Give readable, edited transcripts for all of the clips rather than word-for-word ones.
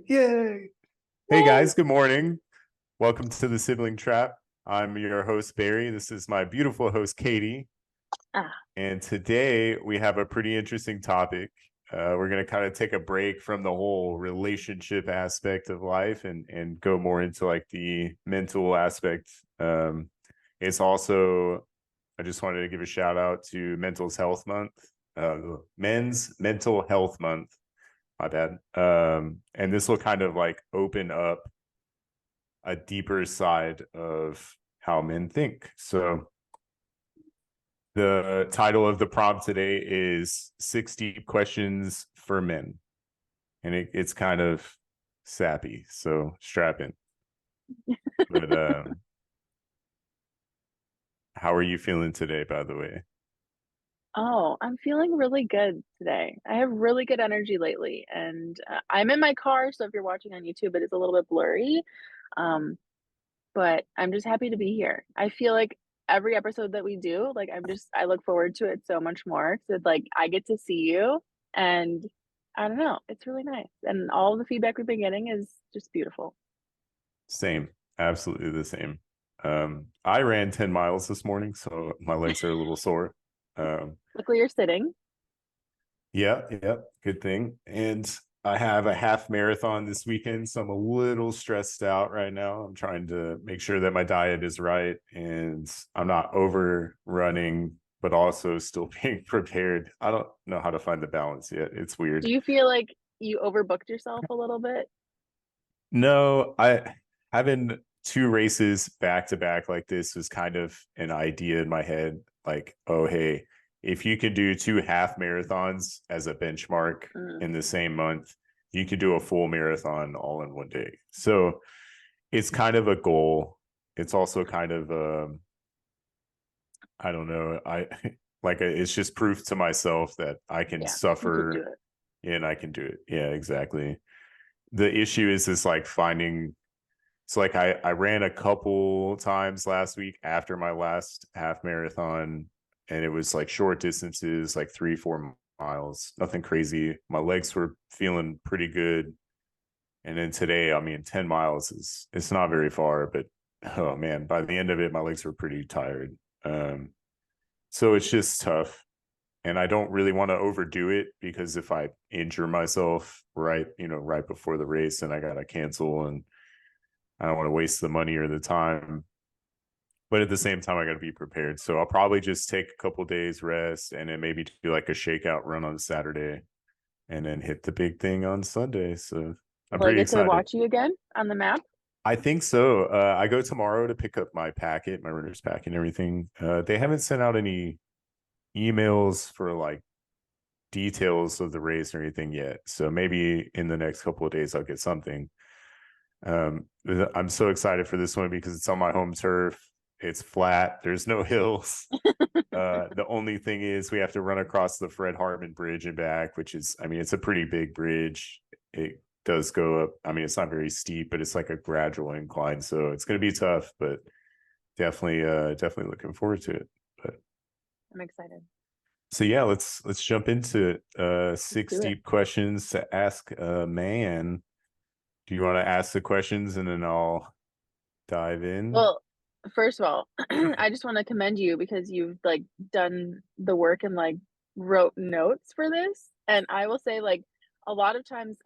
Yay. Hey Yay! guys, good morning. Welcome to the Sibling Trap. I'm your host, Barry. This is my beautiful host, Katie. Ah, And today we have a pretty interesting topic. We're going to kind of take a break from the whole relationship aspect of life and go more into like the mental aspect. It's also, I just wanted to give a shout out to Mental Health Month, Men's Mental Health Month. My bad. And this will kind of like open up a deeper side of how men think. So the title of the prompt today is Six Deep Questions for Men. And it's kind of sappy. So strap in. But how are you feeling today, by the way? oh, I'm feeling really good today. I have really good energy lately, and I'm in my car, so if you're watching on YouTube, it is a little bit blurry. Um, but I'm just happy to be here. I feel like every episode that we do, like I look forward to it so much more. So like I get to see you, and I don't know, it's really nice. And all the feedback we've been getting is just beautiful. Same. Absolutely the same. I ran 10 miles this morning, so my legs are a little sore. Um, Luckily, you're sitting. Yeah, good thing. And I have a half marathon this weekend, so I'm a little stressed out right now. I'm trying to make sure that my diet is right and I'm not over running, but also still being prepared. I don't know how to find the balance yet. It's Do weird. you feel like you overbooked yourself a little bit? No, I having two races back to back like this was kind of an idea in my head. Like, oh, hey, if you can do two half marathons as a benchmark Mm, in the same month, you could do a full marathon all in one day. So it's kind of a goal. It's also kind of, I don't know, it's just proof to myself that I can yeah, you could do suffer it. and I can do it. Yeah, exactly. The issue is like finding so like I ran a couple times last week after my last half marathon, and it was like short distances, like 3-4 miles, nothing crazy. My legs were feeling pretty good. And then today, I mean, 10 miles is it's not very far, but oh man, by the end of it, my legs were pretty tired. So it's just tough. And I don't really want to overdo it because if I injure myself right before the race, and I gotta cancel and I don't want to waste the money or the time. But at the same time, I got to be prepared. So I'll probably just take a couple days rest and then maybe do like a shakeout run on Saturday and then hit the big thing on Sunday. So I'm Will I pretty get to excited. watch you again on the map? I think so. I go tomorrow to pick up my packet, my runner's pack and everything. They haven't sent out any emails for like details of the race or anything yet. So maybe in the next couple of days, I'll get something. I'm so excited for this one because it's on my home turf. It's flat. There's no hills. The only thing is we have to run across the Fred Hartman Bridge and back, which is, I mean, it's a pretty big bridge. It does go up. I mean, it's not very steep, but it's like a gradual incline, so it's going to be tough. But definitely looking forward to it. But I'm excited. so yeah, let's jump into it. Let's Six do it. deep questions to ask a man. Do you want to ask the questions and then I'll dive in? Well, first of all, I just want to commend you because you've like done the work and like wrote notes for this. And I will say like a lot of times,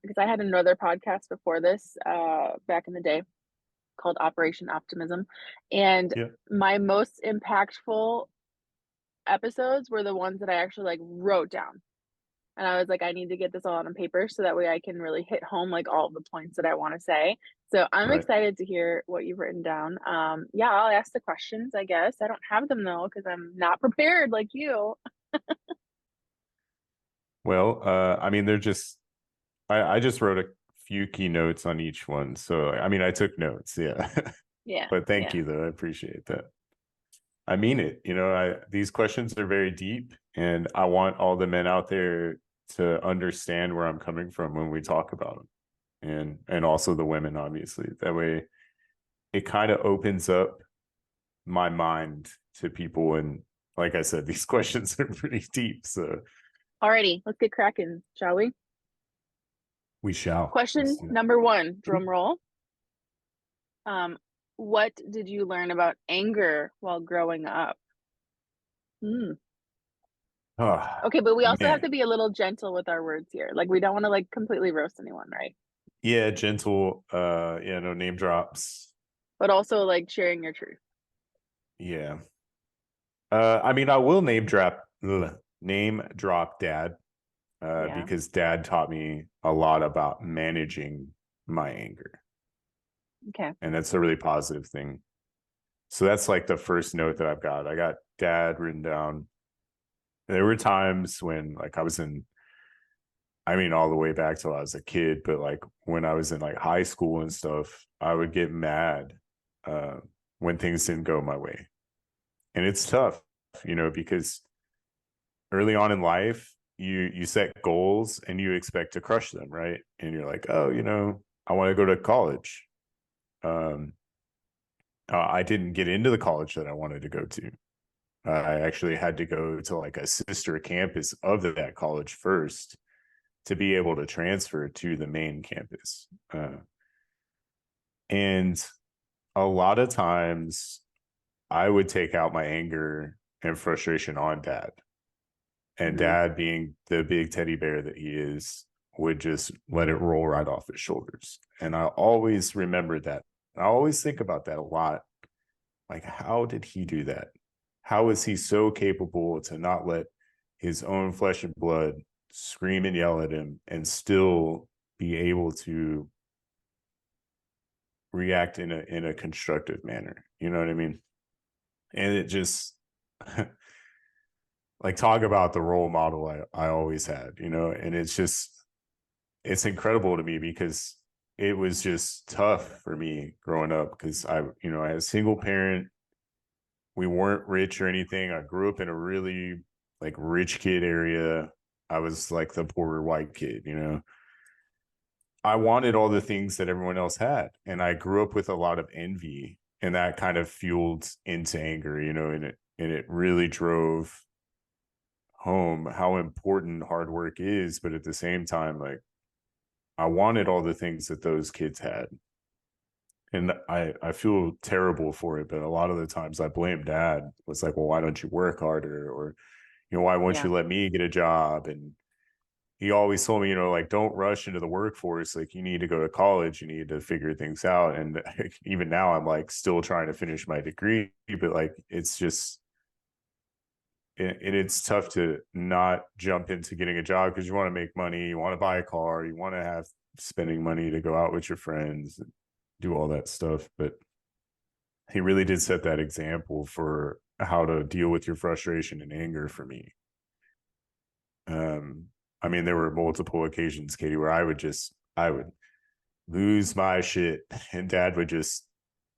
because I had another podcast before this, back in the day called Operation Optimism. And Yeah. my most impactful episodes were the ones that I actually like wrote down. And I was like, I need to get this all on paper so that way I can really hit home like all the points that I want to say. So I'm Right. excited to hear what you've written down. Yeah, I'll ask the questions, I guess. I don't have them though, because I'm not prepared like you. Well, I mean, they're just I just wrote a few keynotes on each one. So I mean, I took notes, yeah. Yeah, But thank yeah. you though. I appreciate that. I mean it. These questions are very deep and I want all the men out there to understand where I'm coming from when we talk about them. And also the women, obviously. That way it kind of opens up my mind to people. And like I said, these questions are pretty deep. So Alrighty, let's get cracking, shall we? We shall. Let's Question do number one, it. drum roll. Um, what did you learn about anger while growing up? Hmm. Oh, Okay, but we also have man. to be a little gentle with our words here. Like we don't want to like completely roast anyone, right? Yeah, gentle. Yeah, no name drops. But also like sharing your truth. Yeah. I mean, I will name drop dad, Yeah. because dad taught me a lot about managing my anger. Okay. And that's a really positive thing. So that's like the first note that I've got. I got dad written down. There were times when like I was in, I mean, all the way back till I was a kid, but like when I was in like high school and stuff, I would get mad uh, when things didn't go my way. And it's tough, because early on in life, you set goals and you expect to crush them, right? And you're like, oh, I want to go to college. Um, I didn't get into the college that I wanted to go to. I actually had to go to like a sister campus of that college first to be able to transfer to the main campus. And a lot of times I would take out my anger and frustration on dad. And Hmm. dad, being the big teddy bear that he is, would just let it roll right off his shoulders. And I always remember that. I always think about that a lot. Like, how did he do that? How is he so capable to not let his own flesh and blood scream and yell at him and still be able to react in a constructive manner? You know what I mean? And it just like talk about the role model I always had, and it's incredible to me because it was just tough for me growing up because I had a single parent. We weren't rich or anything. I grew up in a really like rich kid area. I was like the poorer white kid. I wanted all the things that everyone else had. And I grew up with a lot of envy, and that kind of fueled into anger, and it really drove home how important hard work is. But at the same time, like I wanted all the things that those kids had. And I feel terrible for it, but a lot of the times I blame dad. It's like, well, why don't you work harder? Or, why won't Yeah. you let me get a job? And he always told me, like, don't rush into the workforce. Like, you need to go to college, you need to figure things out. And even now, I'm like still trying to finish my degree, but like, it's just, and it's tough to not jump into getting a job because you want to make money, you want to buy a car, you want to have spending money to go out with your friends, do all that stuff. But he really did set that example for how to deal with your frustration and anger for me. Um, I mean, there were multiple occasions, Katie, where I would lose my shit, and dad would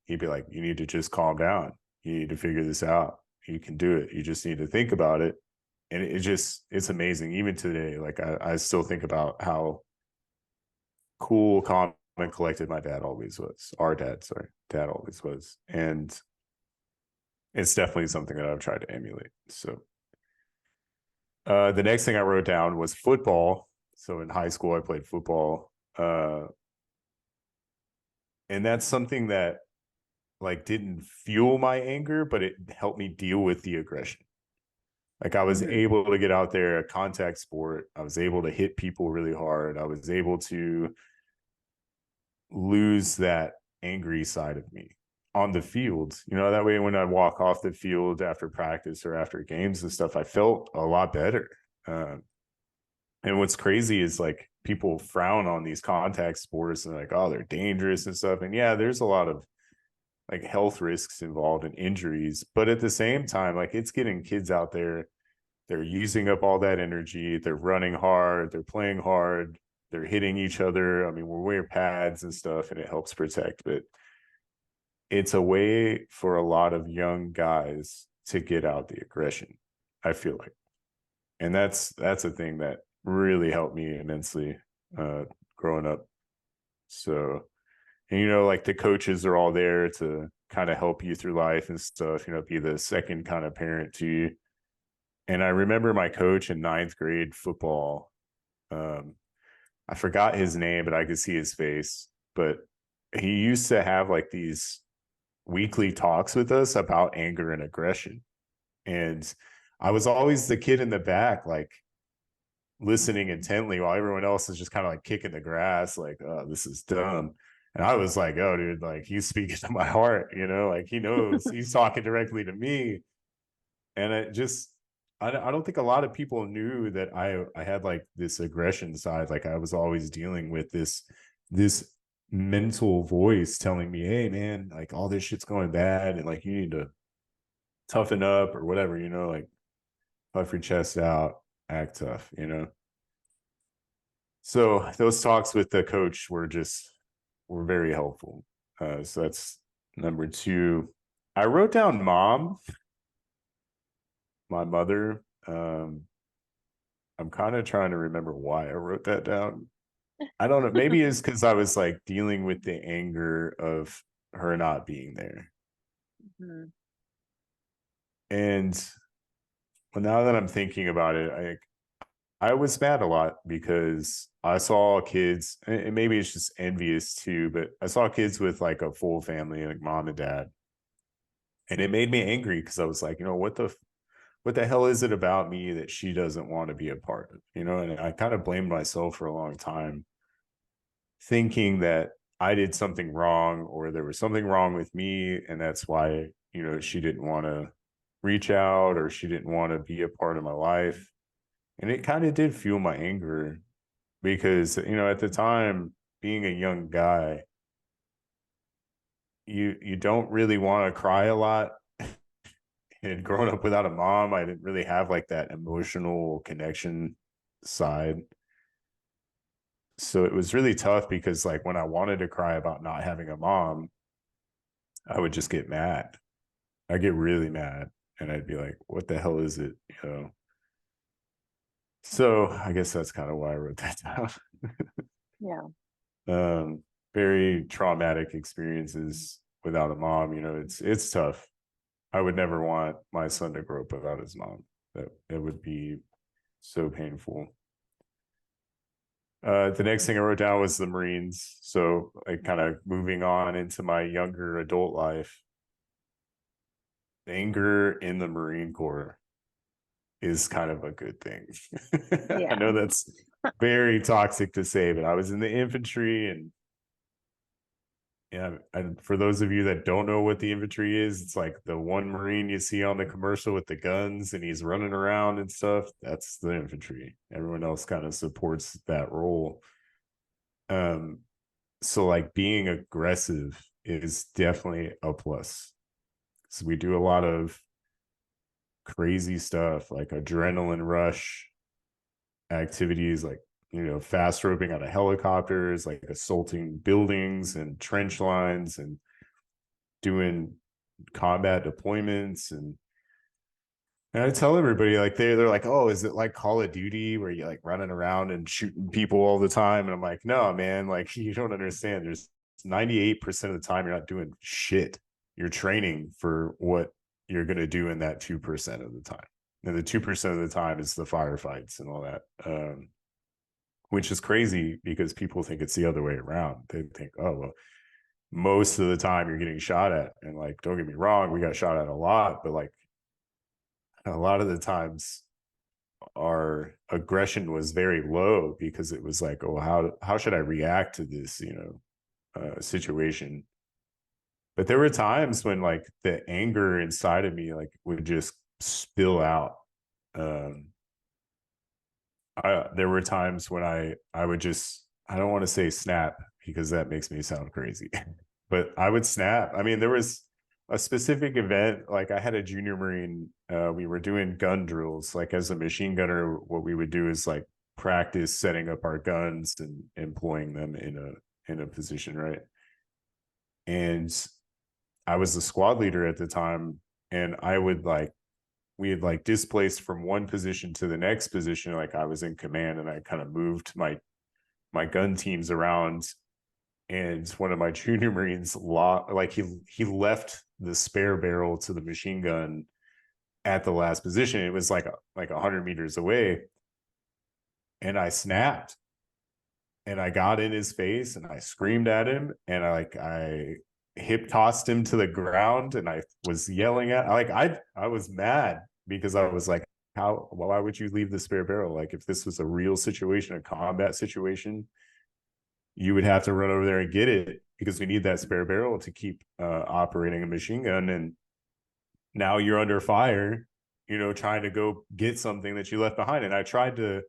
he'd be like, "You need to just calm down. You need to figure this out. You can do it. You just need to think about it." And it's amazing. Even today, like I still think about how cool, calm, and collected my dad always was. Our dad, sorry, dad always was, and it's definitely something that I've tried to emulate. So the next thing I wrote down was football. So in high school, I played football, and that's something that like didn't fuel my anger, but it helped me deal with the aggression. Like I was Hmm. able to get out there, a contact sport. I was able to hit people really hard. I was able to lose that angry side of me on the field. That way when I walk off the field after practice or after games and stuff, I felt a lot better. And what's crazy is like people frown on these contact sports and like, oh, they're dangerous and stuff. And yeah, there's a lot of like health risks involved and injuries. But at the same time, like it's getting kids out there. They're using up all that energy. They're running hard. They're playing hard. They're hitting each other. I mean, we're wearing pads and stuff, and it helps protect. But it's a way for a lot of young guys to get out the aggression, I feel like. And that's a thing that really helped me immensely uh growing up. So, and like the coaches are all there to kind of help you through life and stuff, be the second kind of parent to you. And I remember my coach in ninth grade football. um I forgot his name, but I could see his face. But he used to have like these weekly talks with us about anger and aggression. And I was always the kid in the back, like listening intently while everyone else is just kind of like kicking the grass, like, oh, this is dumb. And I was like, oh, dude, like he's speaking to my heart, like he knows he's talking directly to me. And it just, I don't think a lot of people knew that I had like this aggression side. Like I was always dealing with this mental voice telling me, hey, man, like all this shit's going bad. And like you need to toughen up or whatever, like puff your chest out, act tough. So those talks with the coach were very helpful. So that's number two. I wrote down mom, my mother. I'm kind of trying to remember why I wrote that down. I don't know. Maybe it's because I was like dealing with the anger of her not being there. Mhm. And well, now that I'm thinking about it, I was mad a lot because I saw kids, and maybe it's just envious too, but I saw kids with like a full family, like mom and dad, and it made me angry because I was like, what the hell is it about me that she doesn't want to be a part of, And I kind of blamed myself for a long time, thinking that I did something wrong or there was something wrong with me, and that's why she didn't want to reach out or she didn't want to be a part of my life. And it kind of did fuel my anger because at the time, being a young guy, you don't really want to cry a lot. And growing up without a mom, I didn't really have like that emotional connection side. So it was really tough because like when I wanted to cry about not having a mom, I would just get mad. I get really mad and I'd be like, what the hell is it? So I guess that's kind of why I wrote that down. Yeah. um, Very traumatic experiences without a mom. It's tough. I would never want my son to grow up without his mom. That it would be so painful. The next thing I wrote down was the Marines. So, like, kind of moving on into my younger adult life, anger in the Marine Corps is kind of a good thing. I Yeah. know that's very toxic to say, but I was in the infantry, and yeah, and for those of you that don't know what the infantry is, it's like the one Marine you see on the commercial with the guns and he's running around and stuff. That's the infantry. Everyone else kind of supports that role. Um, so like being aggressive is definitely a plus. So we do a lot of crazy stuff like adrenaline rush activities, like fast roping out of helicopters, like assaulting buildings and trench lines and doing combat deployments. And I tell everybody like they're like, oh, is it like Call of Duty where you like running around and shooting people all the time? And I'm like, no, man, like you don't understand. There's 98% of the time you're not doing shit. You're training for what you're gonna do in that 2% of the time. And the 2% of the time is the firefights and all that. Which is crazy because people think it's the other way around. They think, oh well, most of the time you're getting shot at. And like, don't get me wrong, we got shot at a lot, but like a lot of the times our aggression was very low because it was like, oh, how should I react to this, situation? But there were times when like the anger inside of me like would just spill out. Um, there were times when I would just, I don't want to say snap because that makes me sound crazy, but I would snap. I mean, there was a specific event, like I had a junior Marine, we were doing gun drills. Like as a machine gunner, what we would do is like practice setting up our guns and employing them in a position, right? And I was the squad leader at the time, and I would like we had like displaced from one position to the next position. Like I was in command, and I kind of moved my gun teams around. And one of my junior Marines, like he left the spare barrel to the machine gun at the last position. It was like 100 meters away, and I snapped, and I got in his face and I screamed at him and I hip tossed him to the ground and I was yelling at I was mad because I was like, how why would you leave the spare barrel? Like if this was a real situation, a combat situation, you would have to run over there and get it because we need that spare barrel to keep operating a machine gun. And now you're under fire, trying to go get something that you left behind. And I tried to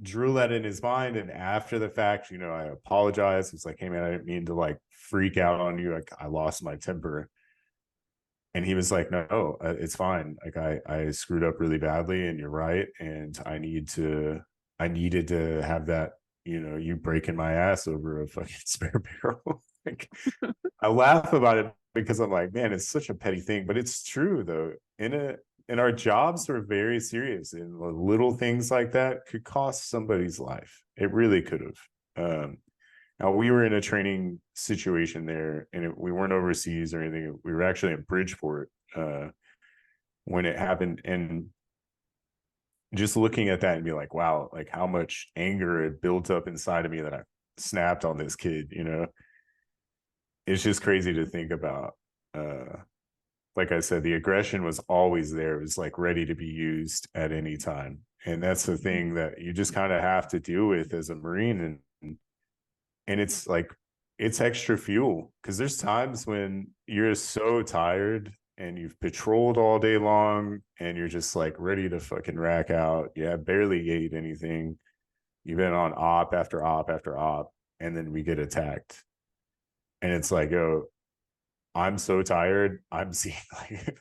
drill that in his mind. And after the fact, I apologized. It's like, hey man, I didn't mean to like freak out on you. Like I lost my temper. And he was like, no, it's fine. Like I screwed up really badly and you're right. And I needed to have that, you breaking my ass over a fucking spare barrel. Like I laugh about it because I'm like, man, it's such a petty thing, but it's true though. In our jobs are very serious, and little things like that could cost somebody's life. It really could have. Now we were in a training situation there, and we weren't overseas or anything. We were actually in Bridgeport when it happened, and just looking at that and be like, wow, like how much anger had built up inside of me that I snapped on this kid. It's just crazy to think about. Like I said, the aggression was always there. It was like ready to be used at any time. And that's the thing that you just kind of have to deal with as a Marine. And it's like, it's extra fuel because there's times when you're so tired and you've patrolled all day long and you're just like ready to fucking rack out. Yeah, barely ate anything. You've been on op after op after op, and then we get attacked. And it's like, oh, I'm so tired. I'm seeing like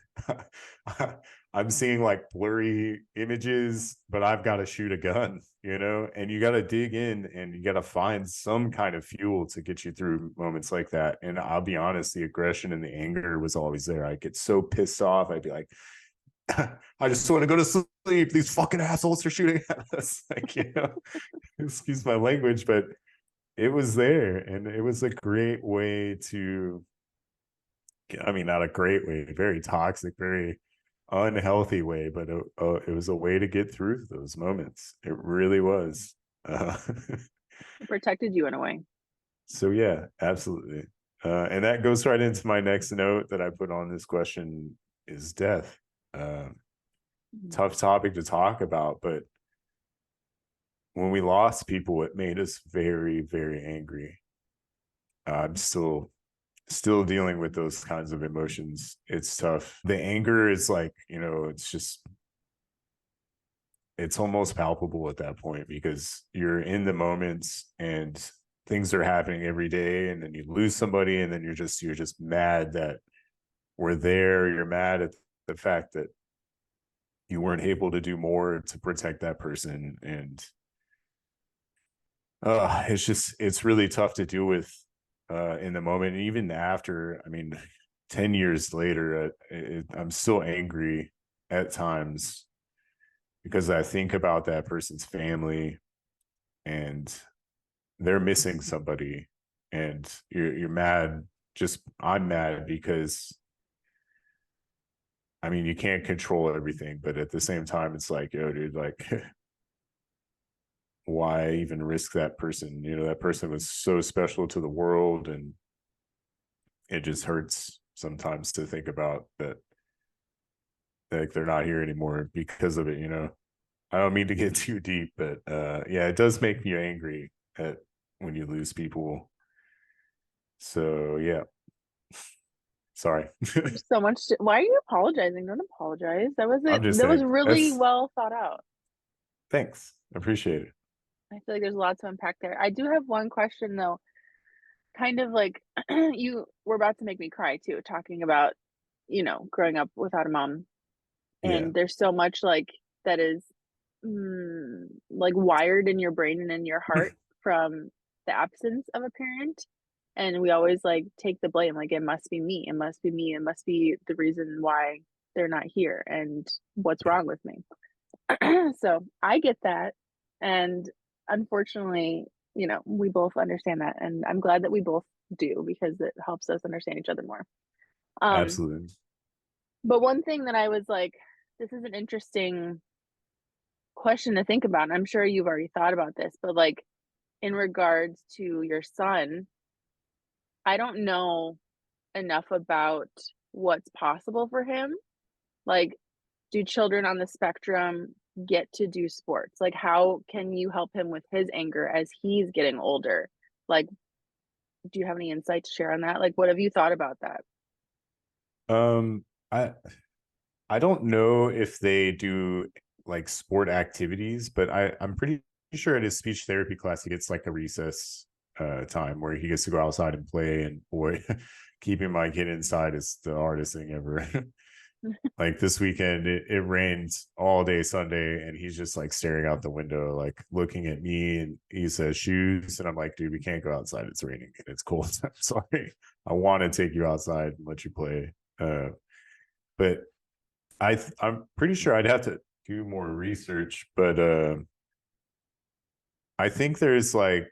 I'm seeing like blurry images, but I've got to shoot a gun, and you got to dig in and you got to find some kind of fuel to get you through moments like that. And I'll be honest, the aggression and the anger was always there. I get so pissed off. I'd be like, I just want to go to sleep. These fucking assholes are shooting at us. Like, excuse my language, but it was there. And it was a great way to, I mean, not a great way, very toxic, very unhealthy way, but it was a way to get through those moments. It really was. Uh, It protected you in a way. so yeah, absolutely. And that goes right into my next note that I put on this question is death. Uh, Mhm. Tough topic to talk about, but when we lost people, it made us very, very angry. I'm still dealing with those kinds of emotions. It's tough. The anger is like, it's almost palpable at that point because you're in the moments and things are happening every day, and then you lose somebody, and then you're just mad that we're there. You're mad at the fact that you weren't able to do more to protect that person. And it's really tough to deal with in the moment. And even after, I mean, 10 years later, I'm still angry at times because I think about that person's family and they're missing somebody, and you're mad. Just I'm mad because I mean you can't control everything, but at the same time it's like, yo, dude, like why even risk that person? That person was so special to the world, and it just hurts sometimes to think about that, like they're not here anymore because of it. I don't mean to get too deep, but yeah, it does make me angry at when you lose people. So yeah, sorry. There's so much. Why are you apologizing? Don't apologize. That was it. I'm just That was saying really that's well thought out. thanks. I appreciate it. I feel like there's a lot to unpack there. I do have one question though. Kind of like you were about to make me cry too, talking about, growing up without a mom. Yeah, And there's so much like that is like wired in your brain and in your heart from the absence of a parent. And we always like take the blame, like it must be me, it must be me, it must be the reason why they're not here and what's yeah, wrong with me. So I get that. And unfortunately, we both understand that. And I'm glad that we both do because it helps us understand each other more. Um, absolutely. but one thing that I was like, this is an interesting question to think about. And I'm sure you've already thought about this, but like in regards to your son, I don't know enough about what's possible for him. Like, do children on the spectrum get to do sports? Like, how can you help him with his anger as he's getting older? Like, do you have any insight to share on that? Like, what have you thought about that? Um, I I don't know if they do like sport activities, but I'm pretty sure at his speech therapy class he gets like a recess time where he gets to go outside and play. And boy, keeping my kid inside is the hardest thing ever. Like this weekend, it rained all day Sunday, and he's just like staring out the window, like looking at me. And he says shoes, and I'm like, dude, we can't go outside. It's raining and it's cold. I'm sorry. I want to take you outside and let you play. But I'm pretty sure I'd have to do more research, but I think there's like,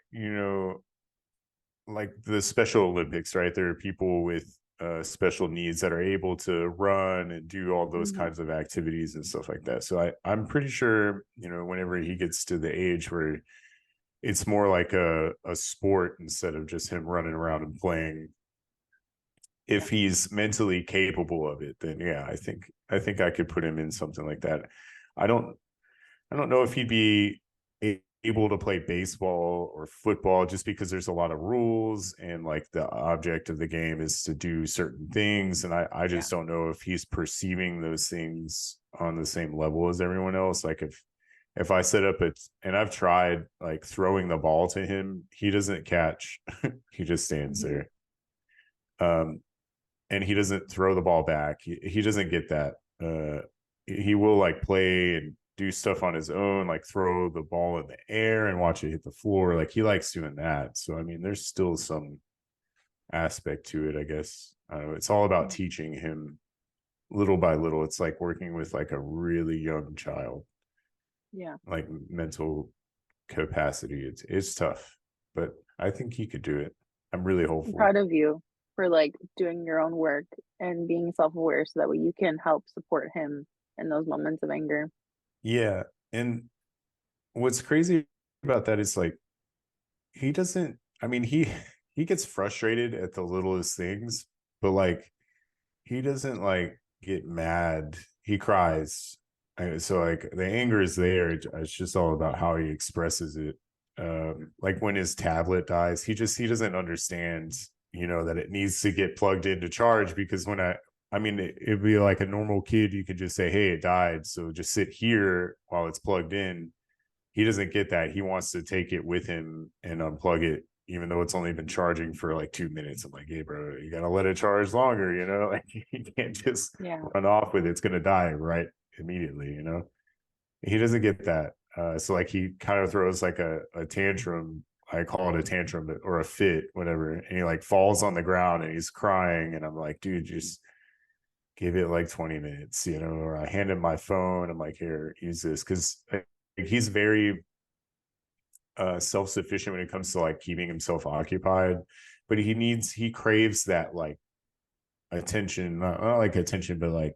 like the Special Olympics, right? There are people with special needs that are able to run and do all those Mhm. kinds of activities and stuff like that. So I'm pretty sure, whenever he gets to the age where it's more like a sport instead of just him running around and playing, if he's mentally capable of it, then yeah, I think I could put him in something like that. I don't I don't know if he'd be able to play baseball or football just because there's a lot of rules and like the object of the game is to do certain things. And I Yeah. just don't know if he's perceiving those things on the same level as everyone else. Like if I set up it and I've tried like throwing the ball to him, he doesn't catch. He just stands Mhm. there. Um, and he doesn't throw the ball back. He doesn't get that. He will like play and do stuff on his own, like throw the ball in the air and watch it hit the floor. Like he likes doing that. So I mean, there's still some aspect to it, I guess. It's all about Mm. teaching him little by little. It's like working with like a really young child, Yeah. like mental capacity. It's tough, but I think he could do it. I'm really I'm hopeful. proud of you for, like, doing your own work and being self-aware so that way you can help support him in those moments of anger. Yeah. And what's crazy about that is like he doesn't I mean he gets frustrated at the littlest things, but like he doesn't like get mad. He cries. So like the anger is there. It's just all about how he expresses it. Like when his tablet dies, he doesn't understand, that it needs to get plugged into charge because I mean it'd be like a normal kid, you could just say, hey, it died. So just sit here while it's plugged in. He doesn't get that. He wants to take it with him and unplug it, even though it's only been charging for like 2 minutes. I'm like, hey, bro, you gotta let it charge longer. Like you can't just Yeah. run off with it. It's gonna die right immediately. He doesn't get that. So like he kind of throws like a tantrum. I call it a tantrum or a fit, whatever. And he like falls on the ground and he's crying. And I'm like, dude, just give it like 20 minutes, or I hand him my phone. I'm like, here, use this. Cause he's very self-sufficient when it comes to like keeping himself occupied, but he craves that like attention, not like attention, but like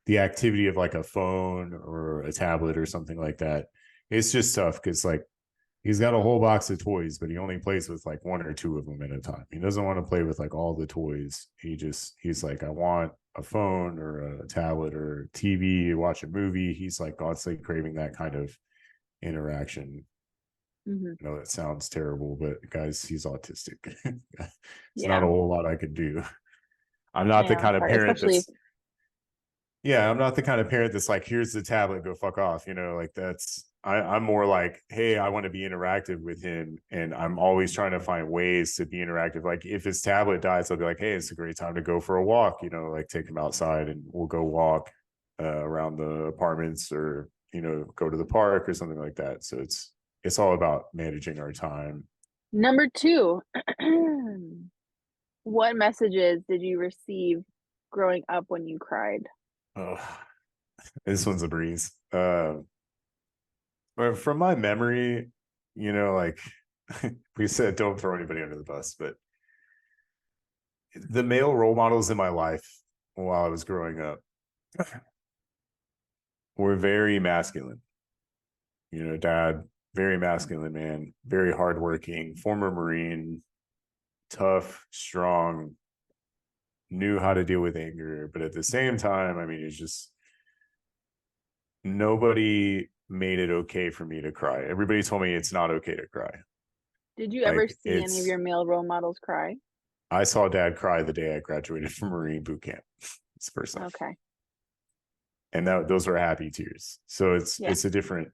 the activity of like a phone or a tablet or something like that. It's just tough because like he's got a whole box of toys, but he only plays with like one or two of them at a time. He doesn't want to play with like all the toys. He's like, I want a phone or a tablet or TV, watch a movie. He's like constantly craving that kind of interaction. Mhm. I know that sounds terrible, but guys, he's autistic. It's not a Yeah. whole lot I could do. I'm not the Yeah, kind it's of hard, parent especially if that's yeah, I'm not the kind of parent that's like, here's the tablet, go fuck off. Like I'm more like, hey, I want to be interactive with him. And I'm always trying to find ways to be interactive. Like if his tablet dies, I'll be like, hey, it's a great time to go for a walk, like take him outside and we'll go walk around the apartments or, go to the park or something like that. So it's all about managing our time. Number 2, what messages did you receive growing up when you cried? Oh, this one's a breeze. But from my memory, like we said, don't throw anybody under the bus, but the male role models in my life while I was growing up were very masculine. Dad. very masculine man, very hardworking, former Marine, tough, strong, knew how to deal with anger. But at the same time, I mean, it's just nobody made it okay for me to cry. Everybody told me it's not okay to cry. Did you ever Like see any of your male role models cry? I saw dad cry the day I graduated from Marine boot camp. It's the first time. Okay. And those were happy tears. So Yeah. it's a different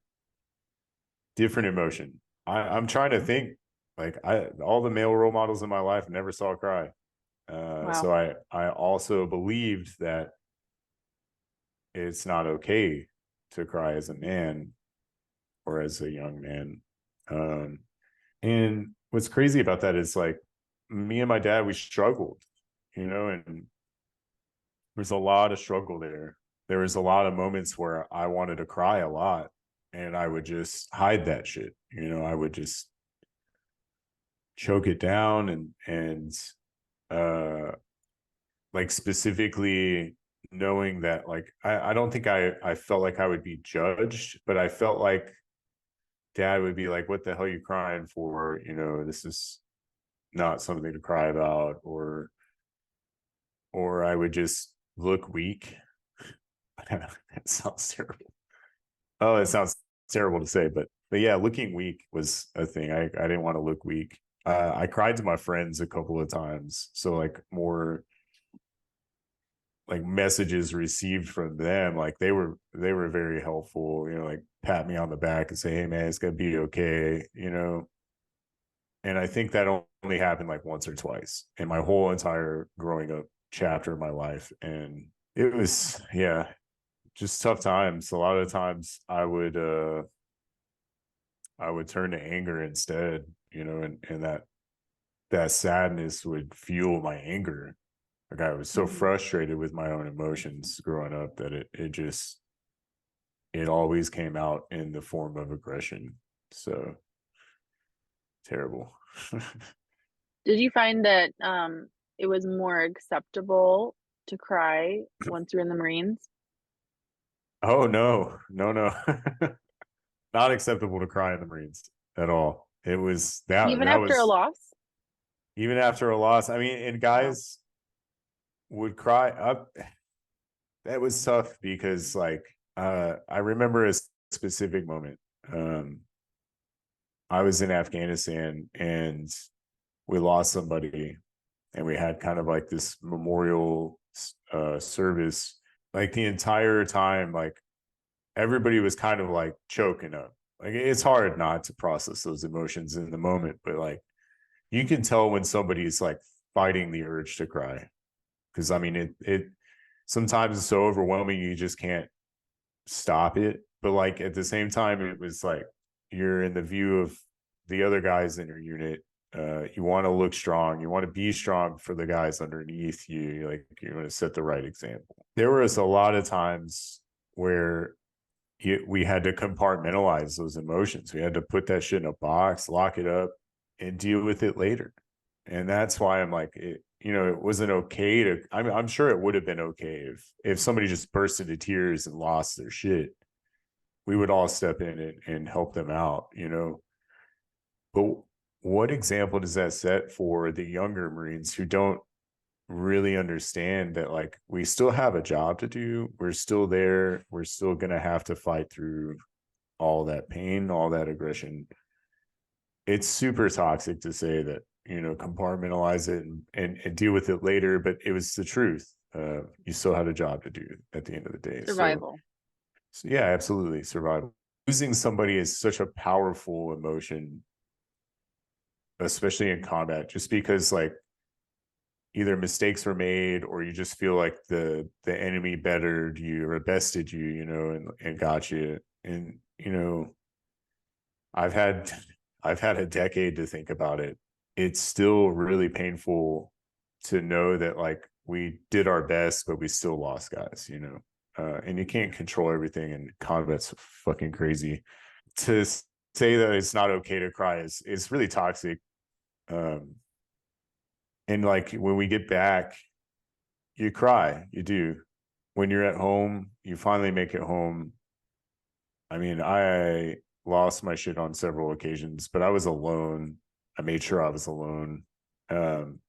emotion. I'm trying to think like all the male role models in my life never saw a cry. Wow. So I also believed that it's not okay to cry as a man or as a young man. Um, and what's crazy about that is like me and my dad, we struggled, and there's a lot of struggle there. There was a lot of moments where I wanted to cry a lot and I would just hide that shit. I would just choke it down and uh like specifically knowing that like I don't think I felt like I would be judged, but I felt like dad would be like, what the hell are you crying for? This is not something to cry about, or I would just look weak. That sounds terrible. Oh, it sounds terrible to say, but yeah, looking weak was a thing. I didn't want to look weak. I cried to my friends a couple of times, so like more like messages received from them, like they were very helpful. Like pat me on the back and say, "Hey man, it's gonna be okay." And I think that only happened like once or twice in my whole entire growing up chapter of my life, and it was just tough times. A lot of times I would turn to anger instead, and that sadness would fuel my anger. Like I was so Mhm. frustrated with my own emotions growing up that it always came out in the form of aggression. So terrible. Did you find that it was more acceptable to cry once you're in the Marines? Oh no, no, no. Not acceptable to cry in the Marines at all. It was that Even that after a was loss? even after a loss. I mean, and Wow. guys would cry up. That was tough because like I remember a specific moment. Um I was in Afghanistan and we lost somebody and we had kind of like this memorial service. Like the entire time, like everybody was kind of like choking up. Like it's hard not to process those emotions in the moment, but like you can tell when somebody's like fighting the urge to cry. Because I mean it sometimes it's so overwhelming you just can't stop it. But like at the same time, it was like you're in the view of the other guys in your unit. You want to look strong. You want to be strong for the guys underneath you. Like you want to set the right example. There was a lot of times where we had to compartmentalize those emotions. We had to put that shit in a box, lock it up, and deal with it later. And that's why I'm like, it wasn't okay to. I'm sure it would have been okay if somebody just burst into tears and lost their shit. We would all step in and help them out. But what example does that set for the younger Marines who don't really understand that like we still have a job to do? We're still there. We're still gonna have to fight through all that pain, all that aggression. It's super toxic to say that, compartmentalize it and deal with it later, but it was the truth. You still had a job to do at the end of the day. So, Survival. so yeah, absolutely. Survival. Losing somebody is such a powerful emotion, especially in combat, just because like either mistakes were made or you just feel like the enemy bettered you or bested you, and got you. And I've had I've had a decade to think about it. It's still really painful to know that like we did our best, but we still lost guys. And you can't control everything, and combat's fucking crazy. To say that it's not okay to cry is really toxic. Um, and like when we get back, you cry, you do. When you're at home, you finally make it home. I mean, lost my shit on several occasions, but I was alone. I made sure I was alone. Um,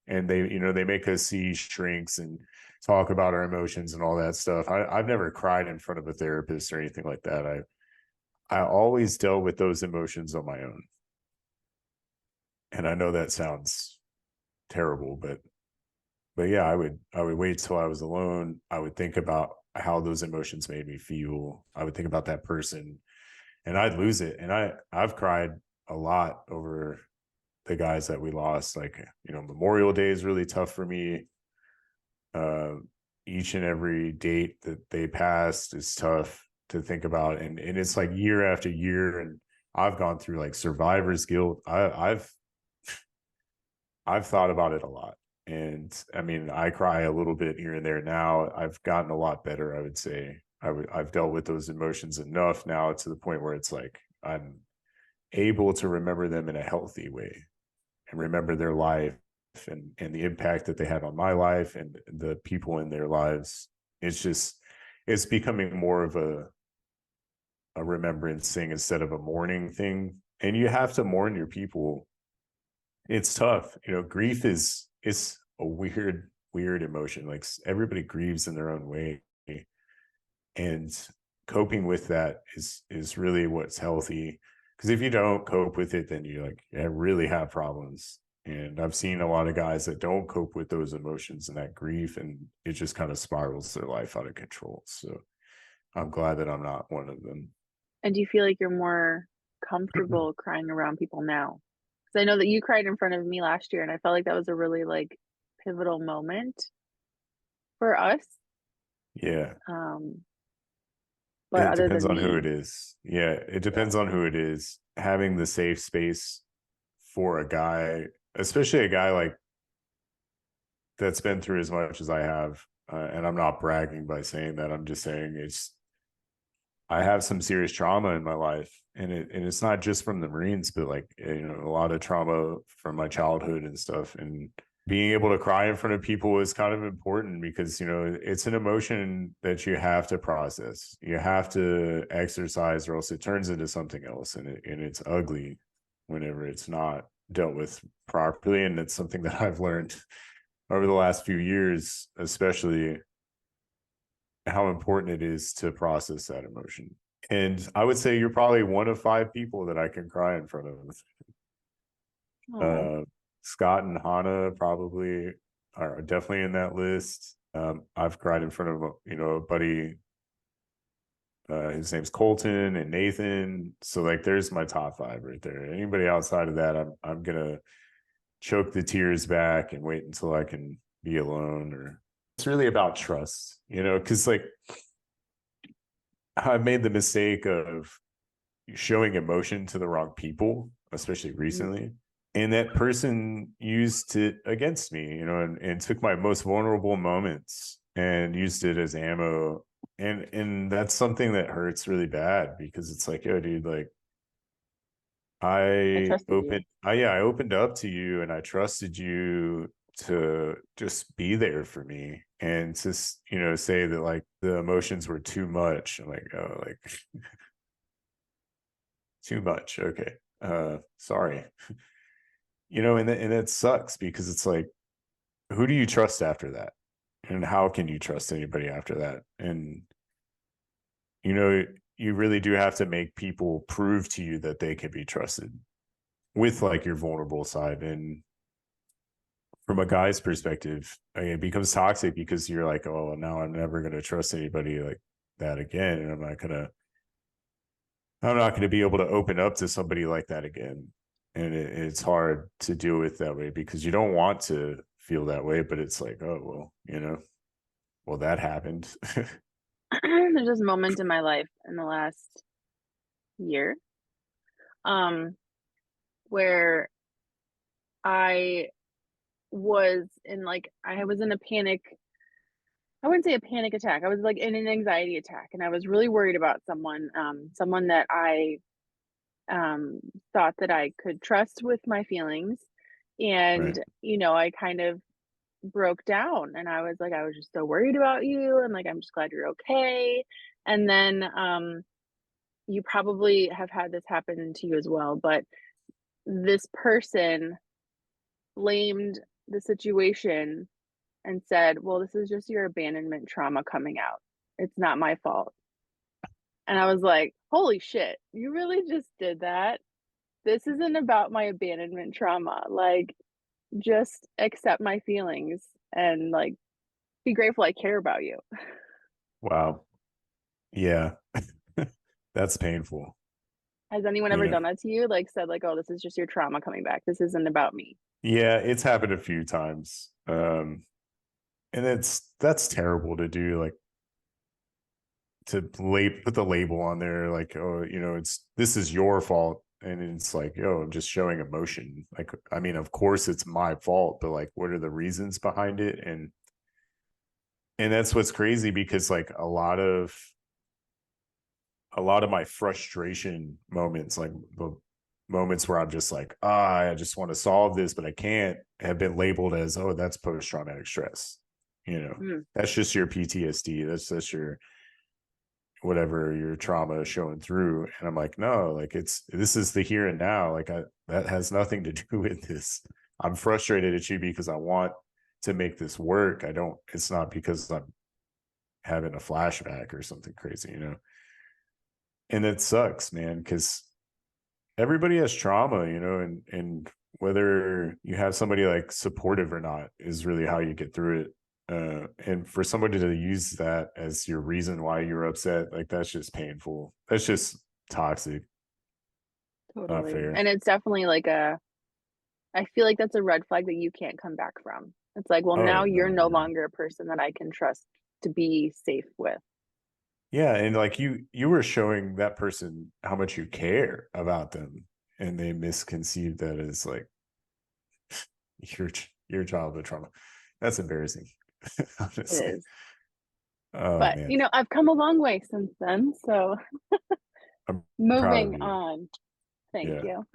and they, they make us see shrinks and talk about our emotions and all that stuff. I've never cried in front of a therapist or anything like that. I always dealt with those emotions on my own. And I know that sounds terrible, but yeah, I would wait till I was alone. I would think about how those emotions made me feel. I would think about that person and I'd lose it. And I've cried a lot over the guys that we lost. Like, Memorial Day is really tough for me. Uh, each and every date that they passed is tough to think about. And it's like year after year. And I've gone through like survivor's guilt. I've thought about it a lot. And I mean, I cry a little bit here and there now. I've gotten a lot better, I would say. I've dealt with those emotions enough now to the point where it's like I'm able to remember them in a healthy way and remember their life and the impact that they had on my life and the people in their lives. It's becoming more of a remembrance thing instead of a mourning thing. And you have to mourn your people. It's tough. Grief is a weird emotion. Like everybody grieves in their own way. And coping with that is really what's healthy. Because if you don't cope with it, then you really have problems. And I've seen a lot of guys that don't cope with those emotions and that grief, and it just kind of spirals their life out of control. So I'm glad that I'm not one of them. And do you feel like you're more comfortable crying around people now? Because I know that you cried in front of me last year, and I felt like that was a really like pivotal moment for us. Yeah. Um, but It other depends than on who me, it is. Yeah, it yeah. depends on who it is. Having the safe space for a guy, especially a guy like that's been through as much as I have, and I'm not bragging by saying that. I'm just saying I have some serious trauma in my life, and it's not just from the Marines, but like a lot of trauma from my childhood and stuff. And being able to cry in front of people is kind of important because it's an emotion that you have to process. You have to exercise, or else it turns into something else, and it's ugly whenever it's not dealt with properly. And it's something that I've learned over the last few years, especially how important it is to process that emotion. And I would say you're probably one of five people that I can cry in front of. Oh, Uh, Scott and Hannah probably are definitely in that list. I've cried in front of a buddy. His name's Colton and Nathan. So like, there's my top five right there. Anybody outside of that, I'm gonna choke the tears back and wait until I can be alone. Or it's really about trust, because like I've made the mistake of showing emotion to the wrong people, especially mhm. recently. And that person used it against me, and took my most vulnerable moments and used it as ammo. And that's something that hurts really bad because it's like, oh, dude, like I trusted you. I opened up to you and I trusted you to just be there for me and to, say that like the emotions were too much. I'm like, oh, like too much. Okay. Sorry. And that sucks because it's like, who do you trust after that? And how can you trust anybody after that? And, you know, you really do have to make people prove to you that they can be trusted with like your vulnerable side. And from a guy's perspective, it becomes toxic because you're like, oh, now I'm never going to trust anybody like that again. And I'm not going to be able to open up to somebody like that again. And it's hard to deal with that way because you don't want to feel that way, but it's like, oh, well, well, that happened. There's this moment in my life in the last year, um, where I I was in a panic. I wouldn't say a panic attack. I was like in an anxiety attack, and I was really worried about someone that I um, thought that I could trust with my feelings. Right. And, I kind of broke down and I was like, I was just so worried about you. And like, I'm just glad you're okay. And then you probably have had this happen to you as well, but this person blamed the situation and said, "Well, this is just your abandonment trauma coming out. It's not my fault." And I was like, "Holy shit, you really just did that? This isn't about my abandonment trauma. Like, just accept my feelings and like be grateful I care about you." Wow. Yeah. That's painful. Has anyone You ever know. done that to you? Like said like, "Oh, this is just your trauma coming back. This isn't about me." Yeah, it's happened a few times. And that's terrible to do, like to put the label on there, like, oh, it's this is your fault. And it's like, oh, I'm just showing emotion. Like, I mean, of course it's my fault, but like, what are the reasons behind it? And that's what's crazy because like a lot of my frustration moments, like the moments where I'm just like, I just want to solve this, but I can't, have been labeled as, oh, that's post traumatic stress. Mm, That's just your PTSD. That's your whatever your trauma is showing through. And I'm like, no, like this is the here and now. Like that has nothing to do with this. I'm frustrated at you because I want to make this work. It's not because I'm having a flashback or something crazy. And it sucks, man, because everybody has trauma, and whether you have somebody like supportive or not is really how you get through it. And for somebody to use that as your reason why you're upset, like that's just painful. That's just toxic, not totally. fair. And it's definitely like I feel like that's a red flag that you can't come back from. It's like, well, now Oh you're no, no no. longer a person that I can trust to be safe with. Yeah, and like you were showing that person how much you care about them, and they misconceived that as like your childhood trauma. That's embarrassing, It honestly. is. Oh But, man, I've come a long way since then. So I'm proud of moving you. on. Thank Yeah, you.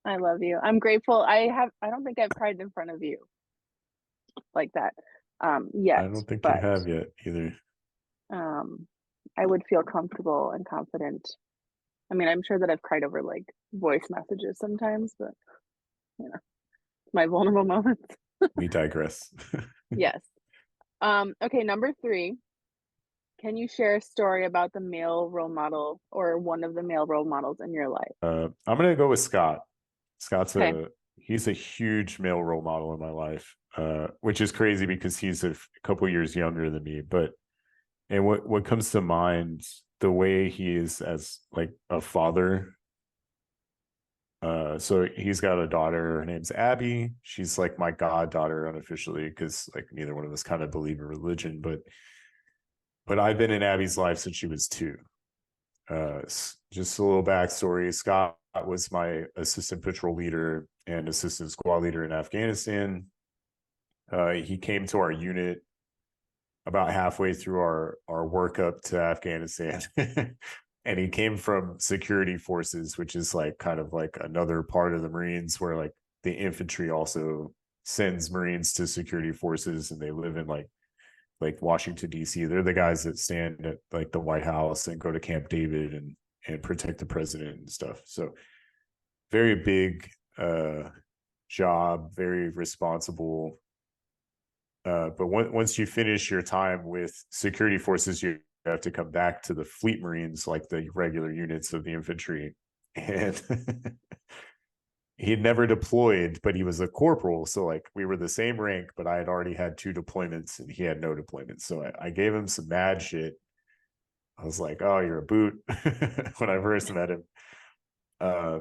I love you. I'm grateful. I don't think I've cried in front of you like that I yet, don't think you but have yet either. um I would feel comfortable and confident. I mean, I'm sure that I've cried over like voice messages sometimes, but you know, my vulnerable moments. We digress. Yes. Okay, number 3. Can you share a story about the male role model or one of the male role models in your life? I'm gonna go with Scott. Scott's Okay. he's a huge male role model in my life, which is crazy because he's a couple years younger than me. But and what comes to mind, the way he is as like a father. So he's got a daughter. Her name's Abby. She's like my goddaughter unofficially because like neither one of us kind of believe in religion, but I've been in Abby's life since she was 2. Just a little backstory. Scott was my assistant patrol leader and assistant squad leader in Afghanistan. He came to our unit about halfway through our workup to Afghanistan. And he came from security forces, which is like kind of like another part of the Marines where like the infantry also sends Marines to security forces and they live in like Washington D.C. They're the guys that stand at like the White House and go to Camp David and protect the president and stuff. So very big job, very responsible. But once you finish your time with security forces, you have to come back to the Fleet Marines, like the regular units of the infantry. And he had never deployed, but he was a corporal. So like we were the same rank, but I had already had 2 deployments and he had no deployments. So I gave him some mad shit. I was like, oh, you're a boot when I first met him. Uh,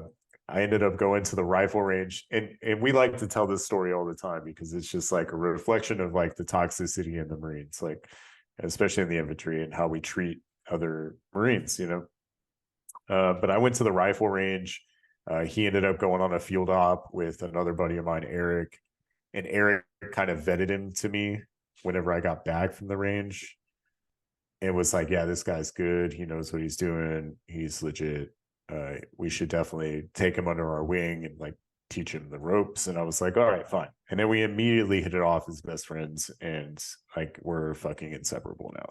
I ended up going to the rifle range, and we like to tell this story all the time because it's just like a reflection of like the toxicity in the Marines, like especially in the infantry and how we treat other Marines. But I went to the rifle range. He ended up going on a field op with another buddy of mine, Eric, and Eric kind of vetted him to me whenever I got back from the range. It was like, yeah, this guy's good. He knows what he's doing. He's legit. We should definitely take him under our wing and like teach him the ropes. And I was like, all right, fine. And then we immediately hit it off as best friends, and like we're fucking inseparable now.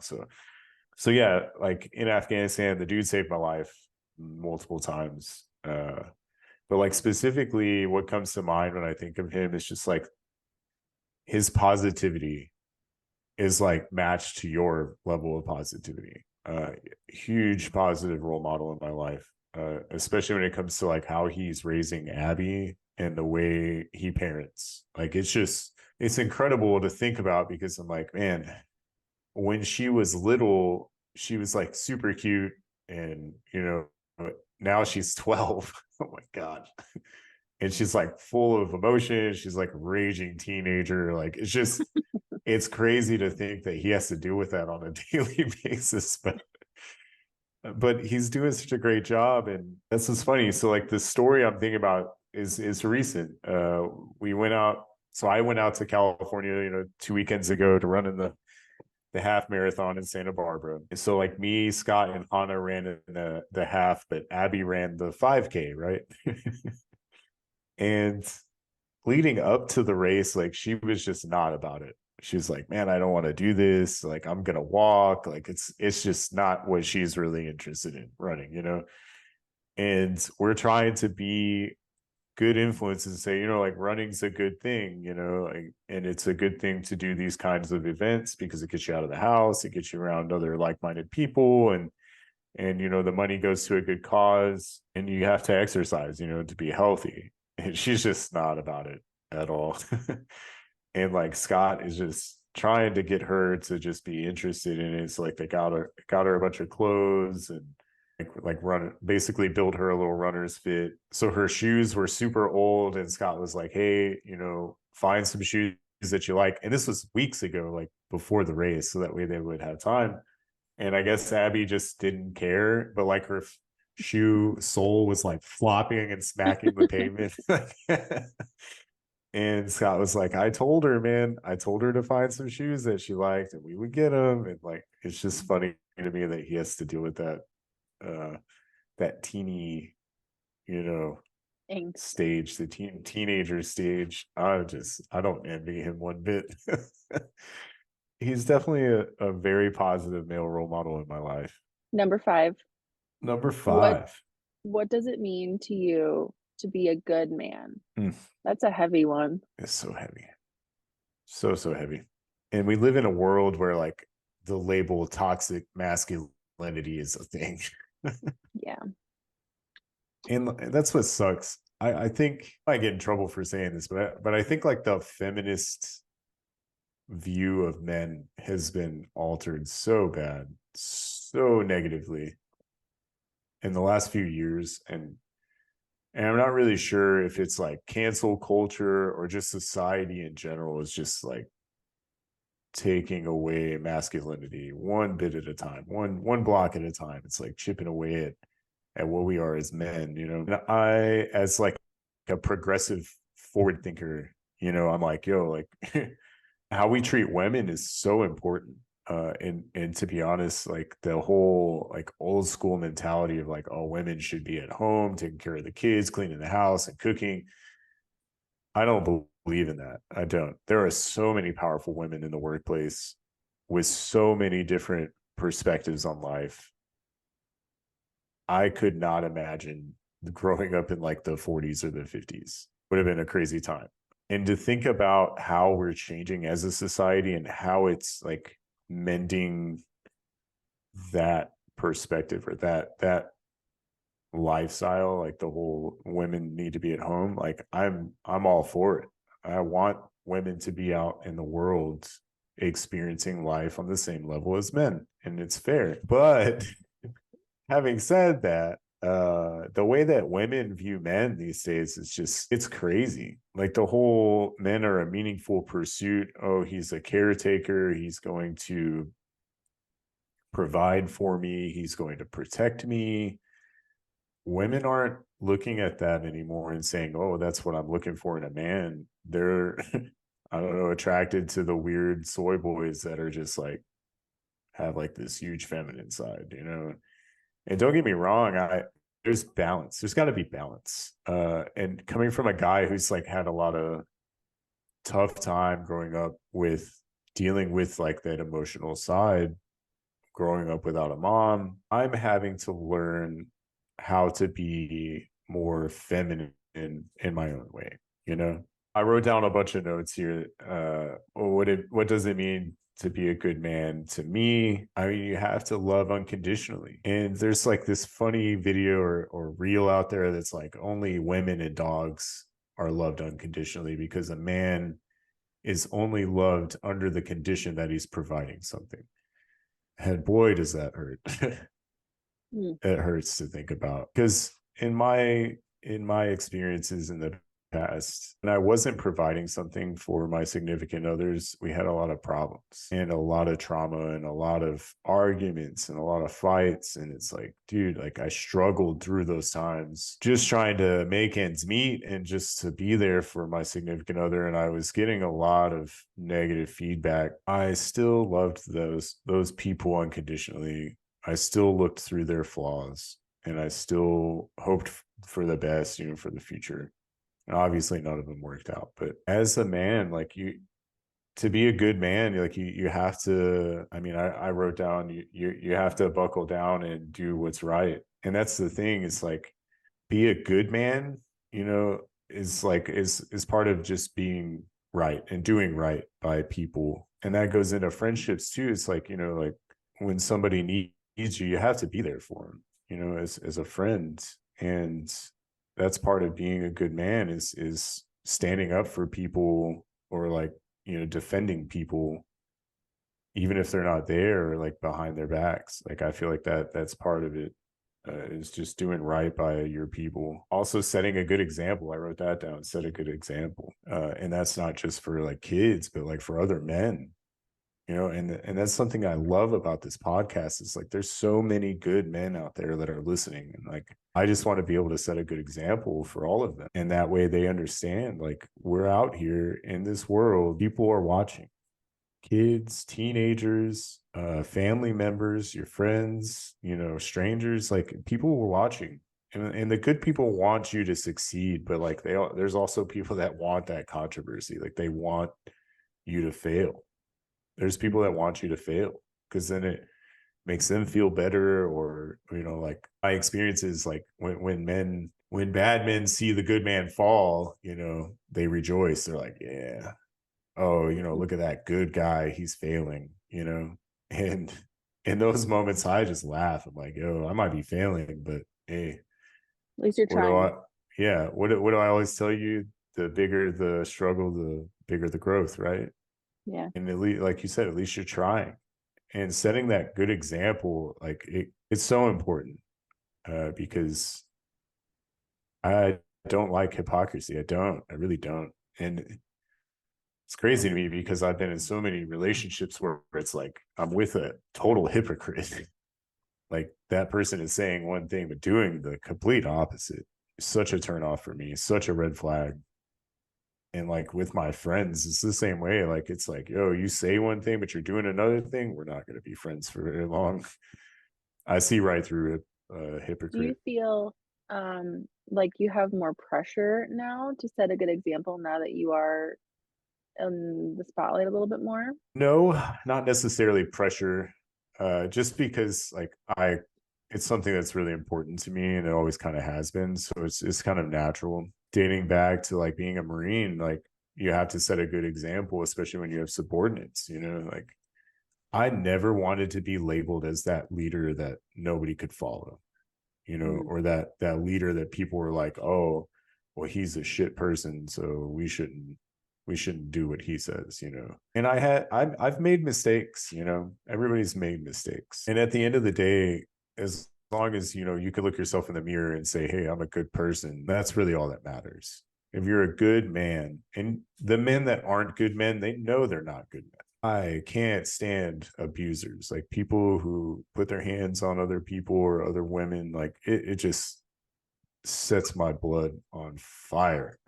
So yeah, like in Afghanistan, the dude saved my life. multiple times. But like specifically, what comes to mind when I think of him is just like his positivity is like matched to your level of positivity. Huge positive role model in my life, especially when it comes to like how he's raising Abby and the way he parents. Like it's incredible to think about because I'm like, man, when she was little, she was like super cute, and now she's 12. Oh my god. And she's like full of emotion. She's like a raging teenager. Like it's crazy to think that he has to deal with that on a daily basis. But he's doing such a great job, and that's what's funny. So like the story I'm thinking about is recent. We went out. So I went out to California, 2 weekends ago to run in the half marathon in Santa Barbara. And so like me, Scott, and Hannah ran in the half, but Abby ran the 5K, right? And leading up to the race, like she was just not about it. She's like, man, I don't want to do this. Like, I'm gonna walk. Like, it's just not what she's really interested in running. And we're trying to be good influences and say, like running's a good thing, like, and it's a good thing to do these kinds of events because it gets you out of the house, it gets you around other like-minded people, and the money goes to a good cause, and you have to exercise, to be healthy. And she's just not about it at all. And like Scott is just trying to get her to just be interested in it. So like they got her a bunch of clothes, and like run basically build her a little runner's fit. So her shoes were super old, and Scott was like, hey, find some shoes that you like. And this was weeks ago, like before the race, so that way they would have time. And I guess Abby just didn't care, but like her shoe sole was like flopping and smacking the pavement. And Scott was like, I told her, man, I told her to find some shoes that she liked and we would get them. And like, it's just funny to me that he has to deal with uh, that teeny, you know, Angst. stage, the teenager stage. I don't envy him one bit. He's definitely a very positive male role model in my life. Number 5. Number What 5. what does it mean to you to be a good man? Mm, That's a heavy one. it's so heavy. So heavy. And we live in a world where like the label toxic masculinity is a thing. Yeah. And that's what sucks. I think I get in trouble for saying this, but I think like the feminist view of men has been altered so bad, so negatively in the last few years. And I'm not really sure if it's like cancel culture or just society in general is just like taking away masculinity one bit at a time, one block at a time. It's like chipping away at what we are as men. And I, as like a progressive forward thinker, I'm like, yo, like how we treat women is so important. And to be honest, like the whole like old school mentality of like, oh, women should be at home taking care of the kids, cleaning the house and cooking. I don't believe in that. I don't. There are so many powerful women in the workplace with so many different perspectives on life. I could not imagine growing up in like the 40s or the 50s. Would have been a crazy time. And to think about how we're changing as a society and how it's like mending that perspective or that lifestyle, like the whole women need to be at home, like I'm all for it. I want women to be out in the world experiencing life on the same level as men, and it's fair. But having said that, the way that women view men these days is just, it's crazy. Like the whole men are a meaningful pursuit. Oh, he's a caretaker, he's going to provide for me, he's going to protect me. Women aren't looking at that anymore and saying, oh, that's what I'm looking for in a man. They're I don't know, attracted to the weird soy boys that are just like have like this huge feminine side. And don't get me wrong, there's balance. There's got to be balance. And coming from a guy who's like had a lot of tough time growing up with dealing with like that emotional side, growing up without a mom, I'm having to learn how to be more feminine in my own way, you know? I wrote down a bunch of notes here. What does it mean to be a good man to me? I mean, you have to love unconditionally. And there's like this funny video or reel out there that's like only women and dogs are loved unconditionally because a man is only loved under the condition that he's providing something. And boy, does that hurt. Mm. It hurts to think about because in my experiences in the past, when I wasn't providing something for my significant others, we had a lot of problems and a lot of trauma and a lot of arguments and a lot of fights. And it's like, dude, like I struggled through those times just trying to make ends meet and just to be there for my significant other. And I was getting a lot of negative feedback. I still loved those people unconditionally. I still looked through their flaws and I still hoped for the best, for the future. And obviously none of them worked out. But as a man, like to be a good man, you have to, I mean, I wrote down you have to buckle down and do what's right. And that's the thing, is like be a good man, is like is part of just being right and doing right by people. And that goes into friendships too. It's like, like when somebody needs you, you have to be there for them, as a friend. And that's part of being a good man is standing up for people, or like, defending people even if they're not there, or like behind their backs. Like I feel like that's part of it, is just doing right by your people. Also setting a good example. I wrote that down. Set a good example, and that's not just for like kids, but like for other men. And that's something I love about this podcast, is like there's so many good men out there that are listening, and like I just want to be able to set a good example for all of them, and that way they understand, like, we're out here in this world, people are watching, kids, teenagers, family members, your friends, strangers, like people were watching. And the good people want you to succeed, but like there's also people that want that controversy. Like they want you to fail. There's people that want you to fail because then it makes them feel better. Or, like my experience is like when bad men see the good man fall, they rejoice. They're like, yeah, oh, look at that good guy, he's failing. And in those moments I just laugh. I'm like, yo, I might be failing, but hey, At least you're what do trying. I yeah, what do I always tell you? The bigger the struggle, the bigger the growth, right? Yeah. And at least, like you said, at least you're trying. And setting that good example, like it's so important, because I don't like hypocrisy. I really don't. And it's crazy to me because I've been in so many relationships where it's like I'm with a total hypocrite. Like that person is saying one thing but doing the complete opposite. Such a turn off for me, such a red flag. And like with my friends, it's the same way. Like it's like, yo, you say one thing but you're doing another thing, we're not going to be friends for very long. I see right through it. Do you Hypocrite. feel like you have more pressure now to set a good example now that you are in the spotlight a little bit more? No, not necessarily pressure. Just because like it's something that's really important to me, and it always kind of has been. So it's kind of natural. Dating back to like being a Marine, like you have to set a good example, especially when you have subordinates. Like I never wanted to be labeled as that leader that nobody could follow. Mm. Or that leader that people were like, oh, well, he's a shit person, so we shouldn't do what he says. And I've made mistakes. Everybody's made mistakes, and at the end of the day, as long as you can look yourself in the mirror and say, hey, I'm a good person, that's really all that matters. If you're a good man, and the men that aren't good men, they know they're not good men. I can't stand abusers, like people who put their hands on other people or other women. Like it just sets my blood on fire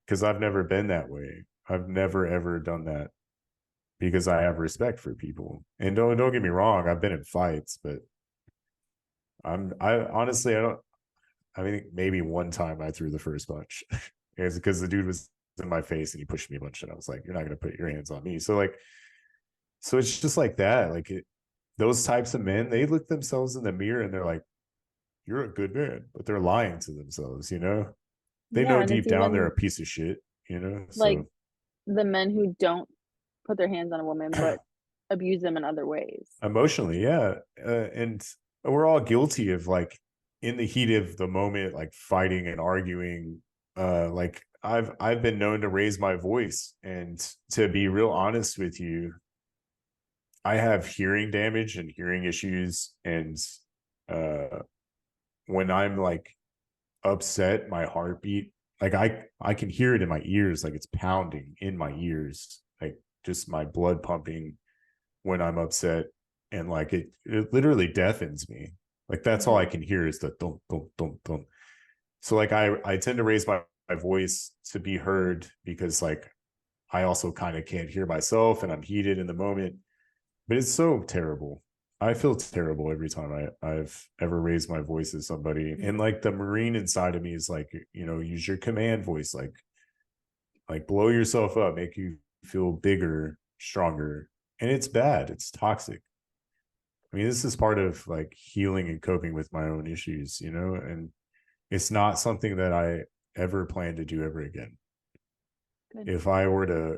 because I've never been that way. I've never ever done that because I have respect for people. And don't get me wrong, I've been in fights, but I honestly I don't. I mean, maybe one time I threw the first punch. It's because the dude was in my face and he pushed me a bunch, and I was like, "You're not going to put your hands on me." So it's just like that. Like those types of men, they look themselves in the mirror and they're like, you're a good man, but they're lying to themselves, you know? They Yeah, know and it's deep down they're even a piece of shit, you know? like So the men who don't put their hands on a woman but abuse them in other ways. emotionally, yeah. And we're all guilty of like in the heat of the moment, like fighting and arguing. Like I've been known to raise my voice, and to be real honest with you, I have hearing damage and hearing issues, and uh when I'm like upset, my heartbeat, like I can hear it in my ears, like it's pounding in my ears, like just my blood pumping when I'm upset, and like it literally deafens me. Like that's all I Mhm. can hear is the dum dum dum dum. So like I tend to raise my voice to be heard, because like I also kind of can't hear myself and I'm heated in the moment. But it's so terrible. I feel terrible every time I've ever raised my voice to somebody. And like the Marine inside of me is like, you know, use your command voice, like blow yourself up, make you feel bigger, stronger. And it's bad. It's toxic. I mean, this is part of like healing and coping with my own issues, you know, and it's not something that I ever plan to do ever again. Good. If I were to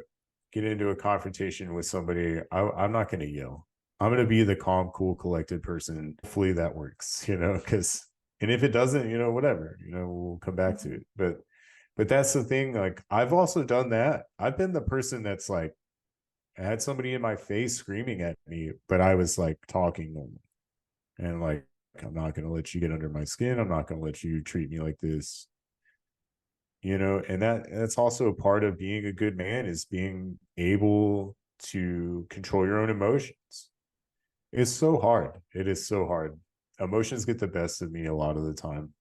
get into a confrontation with somebody, I'm not going to yell. I'm going to be the calm, cool, collected person. Hopefully that works, you know, because, and if it doesn't, you know, whatever, you know, we'll come back to Mhm. it. But that's the thing. Like, I've also done that. I've been the person that's like, I had somebody in my face screaming at me, but I was like talking normal and like, I'm not going to let you get under my skin. I'm not going to let you treat me like this, you know. And that's also a part of being a good man, is being able to control your own emotions. It's so hard. It is so hard. Emotions get the best of me a lot of the time.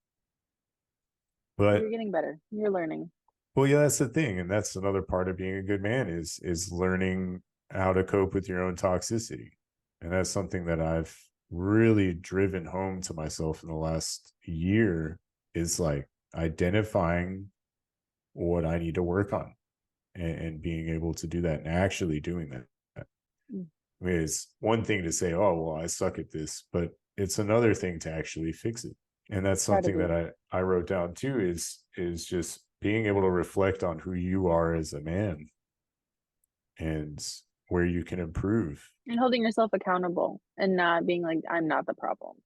But you're But getting better. You're learning. well, yeah, that's the thing, and that's another part of being a good man, is learning how to cope with your own toxicity. And that's something that I've really driven home to myself in the last year, is like identifying what I need to work on, and being able to do that and actually doing that. Mm. I mean, it's one thing to say, "Oh, well, I suck at this," but it's another thing to actually fix it. And that's Try to something that be. I wrote down too, is just being able to reflect on who you are as a man, and where you can improve. And holding yourself accountable and not being like, "I'm not the problem."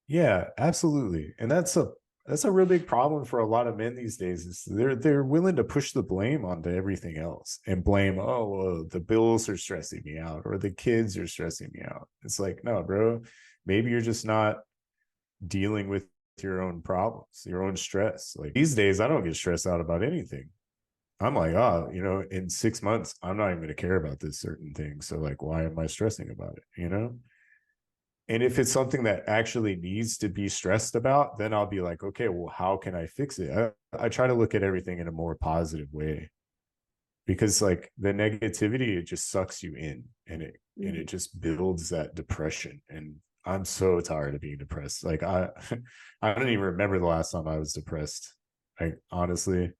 Yeah, absolutely. And that's a real big problem for a lot of men these days, is they're willing to push the blame onto everything else, and blame, oh, well, the bills are stressing me out, or the kids are stressing me out. It's like, no, bro, maybe you're just not dealing with your own problems, your own stress. Like these days, I don't get stressed out about anything. I'm like, oh, you know, in 6 months, I'm not even going to care about this certain thing. So, like, why am I stressing about it? You know? And if it's something that actually needs to be stressed about, then I'll be like, okay, well, how can I fix it? I try to look at everything in a more positive way, because like the negativity, it just sucks you in, and it Mhm. just builds that depression. And I'm so tired of being depressed. Like I don't even remember the last time I was depressed, like honestly.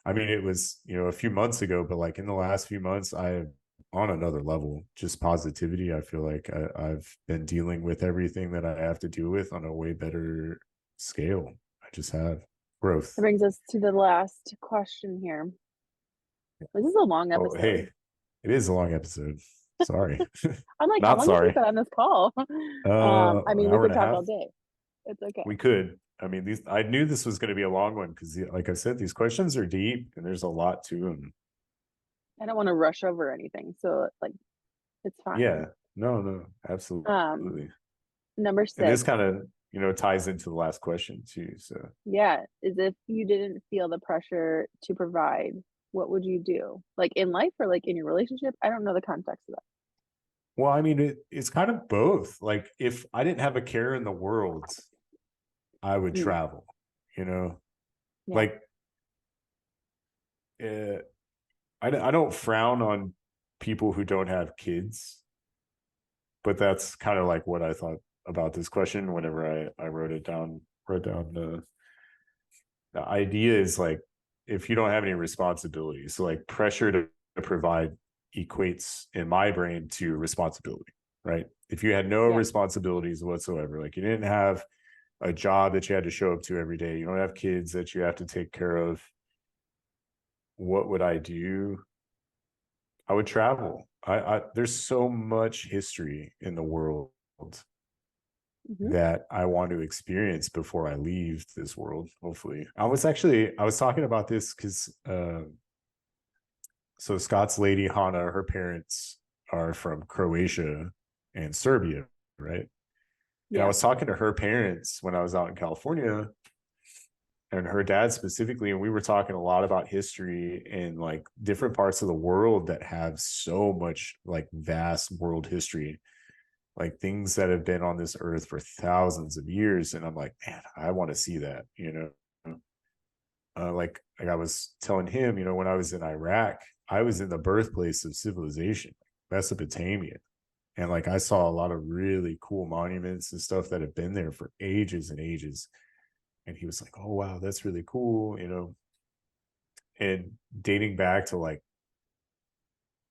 I mean, it was, you know, a few months ago, but like in the last few months, I have, on another level, just positivity. I feel like I've been dealing with everything that I have to deal with on a way better scale. I just have That growth. brings us to the last question here. This is a long Oh, hey, episode. it is a long episode. Sorry. I'm like, how Not long have we sorry. been on this call? I An mean, we hour could and a talk half. all day. It's okay. We could. I mean, these. I knew this was going to be a long one, because, like I said, these questions are deep and there's a lot to them. I don't want to rush over anything, so like it's Yeah. fine. No. No. Um, Absolutely. number And this 6, kind of, you know, ties into the last question too. So, yeah, is if you didn't feel the pressure to provide, what would you do? Like in life or like in your relationship? I don't know the context of that. well, I mean, it's kind of both. Like, if I didn't have a care in the world, I would Mm, travel. You know, yeah, like uh, I don't frown on people who don't have kids, but that's kind of like what I thought about this question whenever I wrote it down. Wrote down the idea is like, if you don't have any responsibilities, so like pressure to provide equates in my brain to responsibility, right? If you had no yeah, responsibilities whatsoever, like you didn't have a job that you had to show up to every day. You don't have kids that you have to take care of. What would I do? I would travel. There's so much history in the world Mhm. that I want to experience before I leave this world. Hopefully, I was talking about this because so Scott's lady Hannah, her parents are from Croatia and Serbia, right? And I Yeah. was talking to her parents when I was out in California, and her dad specifically, and we were talking a lot about history and like different parts of the world that have so much like vast world history, like things that have been on this earth for thousands of years. And I'm like, man, I want to see that, you know. Like I was telling him, you know, when I was in Iraq, I was in the birthplace of civilization, Mesopotamia. And like I saw a lot of really cool monuments and stuff that have been there for ages and ages. And he was like, oh wow, that's really cool, you know. And dating back to like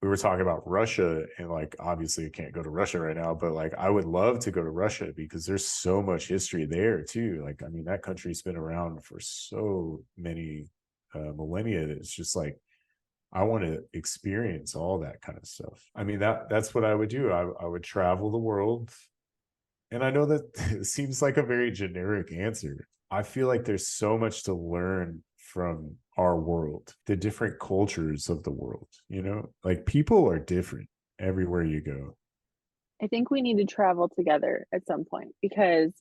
we were talking about Russia, and like obviously I can't go to Russia right now, but like I would love to go to Russia because there's so much history there too. Like I mean, that country's been around for so many millennia. That it's just like I want to experience all that kind of stuff. I mean, that's what I would do. I would travel the world. And I know that it seems like a very generic answer. I feel like there's so much to learn from our world, the different cultures of the world, you know? Like people are different everywhere you go. I think we need to travel together at some point because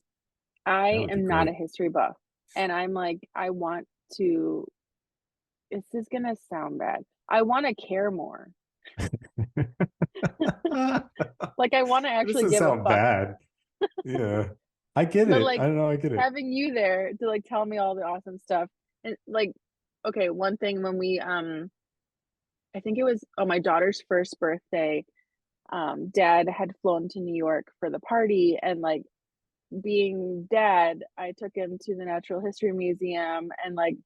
That I would be am not a great. history buff. And I'm like, I want to, this is gonna sound bad. I want to care more. That Like, I want to actually doesn't give a sound fuck. bad. Yeah. I get But it. like I don't know. I get it. having you there to like tell me all the awesome stuff. And like, okay, one thing when we I think it was my daughter's first birthday, dad had flown to New York for the party, and like being dad, I took him to the Natural History Museum, and like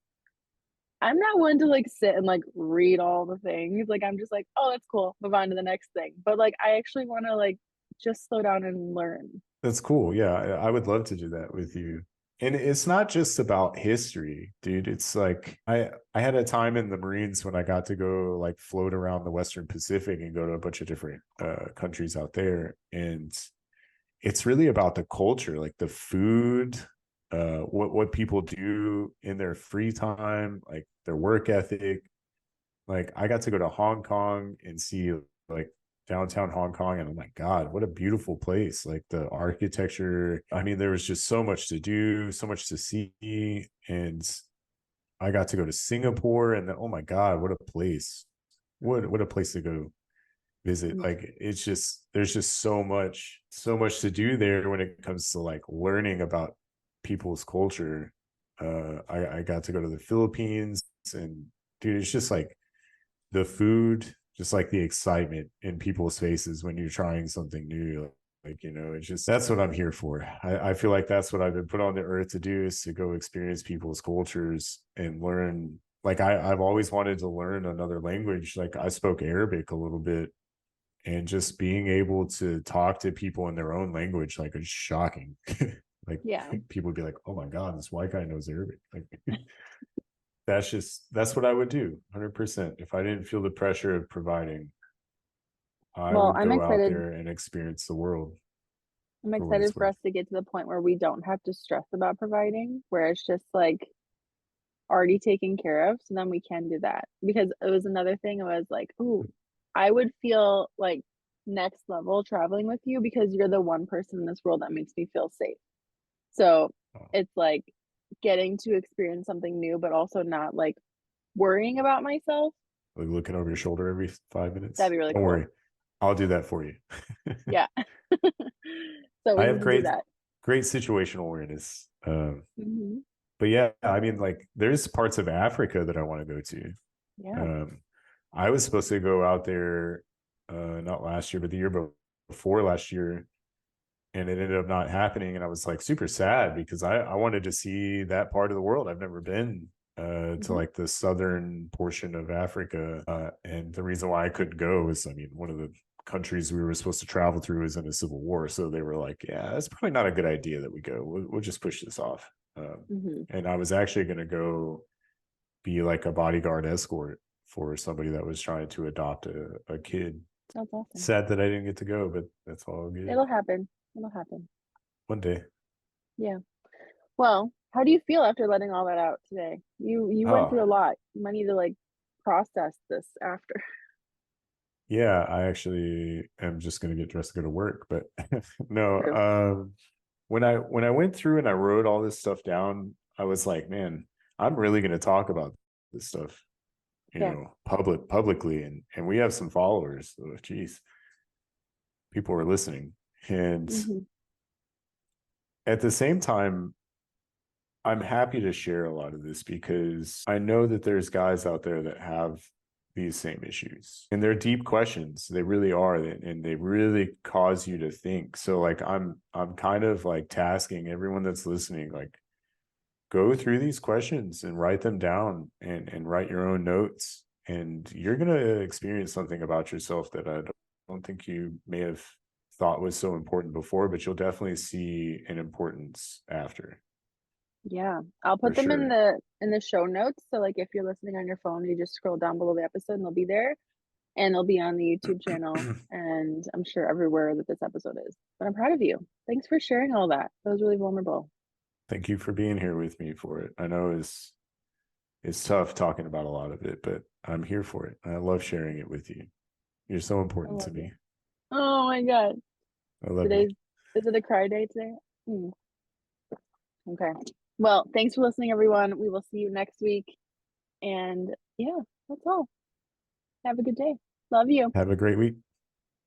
I'm not one to like sit and like read all the things. Like I'm just like, oh, that's cool. Move on to the next thing. But like I actually want to like just slow down and learn. That's cool. Yeah, I would love to do that with you. And it's not just about history, dude. It's like I had a time in the Marines when I got to go like float around the Western Pacific and go to a bunch of different countries out there. And it's really about the culture, like the food, what people do in their free time, like their work ethic. Like I got to go to Hong Kong and see like downtown Hong Kong, and oh my God, what a beautiful place. Like the architecture. I mean, there was just so much to do, so much to see. And I got to go to Singapore, and then oh my God, what a place. What a place to go visit. Mm. Like it's just there's just so much to do there when it comes to like learning about people's culture. I got to go to the Philippines, and dude, it's just like the food, just like the excitement in people's faces when you're trying something new. Like, you know, it's just that's what I'm here for. I feel like that's what I've been put on the earth to do, is to go experience people's cultures and learn. Like I've always wanted to learn another language. Like I spoke Arabic a little bit, and just being able to talk to people in their own language, like it's shocking. Like Yeah. people would be like, oh my God, this white guy knows Arabic. Like that's what I would do 100%. If I didn't feel the pressure of providing, I Well, would go out there and experience the world I'm for what excited it's for us worth. to get to the point where we don't have to stress about providing, where it's just like already taken care of. So then we can do that. Because it was another thing. I was like, ooh, I would feel like next level traveling with you because you're the one person in this world that makes me feel safe. So Oh, it's like getting to experience something new, but also not like worrying about myself. like looking over your shoulder every 5 minutes. That'd be really Don't cool. worry, I'll do that for you. Yeah. So I we have need to do great that. great situational awareness. Hmm. But yeah, I mean, like there's parts of Africa that I want to go to. Yeah. Um, I was supposed to go out there, not last year, but the year before last year, and it ended up not happening. And I was like super sad because I wanted to see that part of the world. I've never been to Hmm. like the southern portion of Africa, and the reason why I couldn't go is, I mean, one of the countries we were supposed to travel through was in a civil war. So they were like, yeah, it's probably not a good idea that we go. We'll just push this off. Mhm. And I was actually going to go be like a bodyguard escort for somebody that was trying to adopt a kid. That's awesome. Sad that I didn't get to go, but that's all good. It'll happen. It'll happen. One day. Yeah. Well, how do you feel after letting all that out today? You went Oh, through a lot. You might need to like process this after. yeah, I actually am just gonna get dressed to go to work. But no, True. when I went through and I wrote all this stuff down, I was like, man, I'm really gonna talk about this stuff, Yeah. publicly, and we have some followers. So, geez, people are listening, and Mhm. at the same time, I'm happy to share a lot of this because I know that there's guys out there that have these same issues and they're deep questions. They really are. And they really cause you to think. So like I'm kind of like tasking everyone that's listening, like go through these questions and write them down and write your own notes. And you're gonna experience something about yourself that I don't think you may have thought was so important before, but you'll definitely see an importance after, Yeah. I'll for put them sure. in the show notes. So like if you're listening on your phone, you just scroll down below the episode and they'll be there. And they'll be on the YouTube channel and I'm sure everywhere that this episode is. But I'm proud of you. Thanks for sharing all that. That was really vulnerable. Thank you for being here with me for it. I know it's tough talking about a lot of it, but I'm here for it. I love sharing it with you. You're so I important to love you. me. Oh my God. I love you. Today's is it a cry day today? Hmm. Okay. Well, thanks for listening, everyone. We will see you next week. And yeah, that's all. Have a good day. Love you. Have a great week.